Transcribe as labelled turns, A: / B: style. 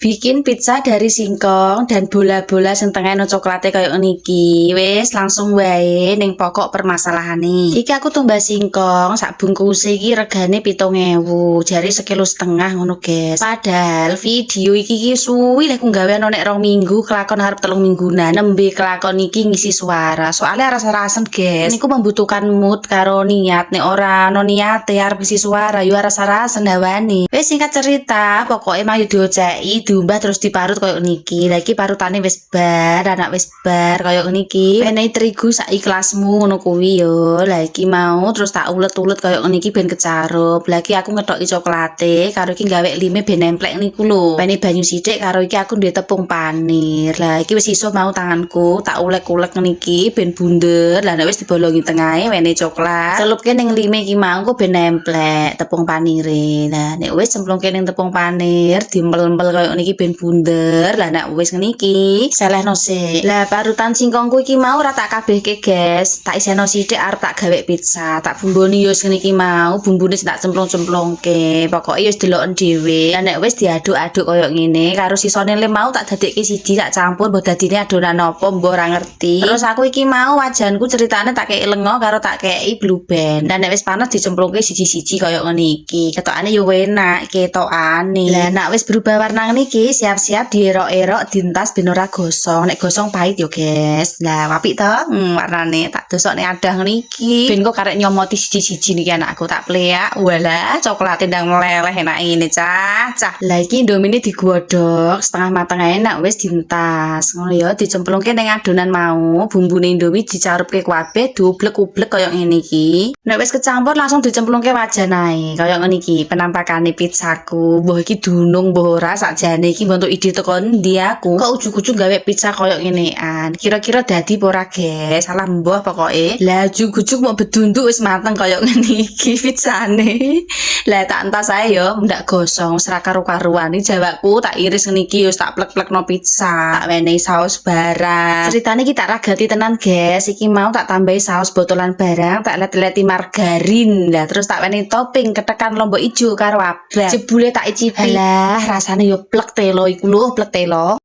A: Bikin pizza dari singkong dan bola-bola sing tengene coklate kaya niki. Wis langsung wae ning pokok permasalahane. Iki aku tumbas singkong sak bungkus iki regane 7.000. Jare sekilo setengah ngono, guys. Padahal video iki suwi lek nggawe ana nek 2 minggu, kelakon arep 3 minggunan. Nembe kelakon iki ngisi suara. Soalnya rasa-rasen, guys. Niku membutuhkan mood karo niat. Nek ora ono niate arep ngisi suara, yo rasa-rasen hawane. Wis singkat cerita, pokoke mah yo dioceki diumbah terus diparut koyo niki. Lah iki parutane wis bar, anak wis bar koyo niki. Enehi terigu sak ikhlasmu ngono kuwi yo. Lah iki mau terus tak ulet-ulet koyo niki ben kecarup. Lah iki aku ngetoki coklate karo iki gawe lime ben nemplek niku lho. Pene banyu sithik karo iki aku duwe tepung panir. Lah iki wis iso mau tanganku tak ulek-ulek niki ben bunder. Lah nek wis dibolongi tengahe wene coklat. Celupke ning lime iki mau ku ben nemplek tepung panire. Lah nek wis cemplungke ning tepung panir dimel-mel koyo niki ben bunder. Lah nek wis ngene iki selehno sik. Lah parutan singkongku iki mau ora tak kabehke, guys. Tak iseno sithik arep tak gawe pizza. Tak bumboni yo ngene iki mau, bumbune tak cemplung-cemplungke. Pokoke yo deloken dhewe. Lah nek wis diaduk-aduk koyo ngene karo sisone lem mau tak dadekke siji tak campur mbok dadine adonan apa mbok ora ngerti. Terus aku iki mau wajanku ceritane tak kei lengo karo tak kei blue band. Dan nek wis panas dicemplungke siji-siji koyo ngene iki. Ketokane yo enak ketokane. Lah nek wis berubah warna ngene iki siap-siap dierok-erok dintas ben ora gosong. Nek gosong pahit yo, guys. Lah apik to? Warnane tak dosokne adah ngene iki. Ben kok karek nyomoti siji-siji niki anakku tak pleak. Walah, coklate ndang meleleh enak ngene cah. Lah iki indomie digodhog setengah mateng ae nek wis dintas. Ngono ya dicemplungke ning adonan mau. Bumbune indomie dicarupke kabeh dioblek-oblek koyo ngene iki. Nek wis kecampur langsung dicemplungke wajan ae koyo ngene iki. Penampakane pizzaku. Mbah iki dunung mbah ora sakjane iki bentuk ide teko ndi aku. Kok ujug-ujug gawe pizza koyo ngenean. Kira-kira dadi apa ora, guys? Salah mbah pokoke. Lah ujug-ujug mau bedunduk wis mateng koyo ngene iki pizzane. Lah tak entas ae yo ndak gosong ora karo-karuan. Iki jawaku tak iris ngene iki yo tak plek-plekno pizza. Tak wenehi saus barang. Ceritane iki tak ragati tenan, guys. Iki mau tak tambahi saus botolan barang, tak let-leti margarin. Lah terus tak wenehi topping ketekan lombok ijo karo abang. Jebule tak icipi. Lah rasane yo plek telo iku lho, plek telo.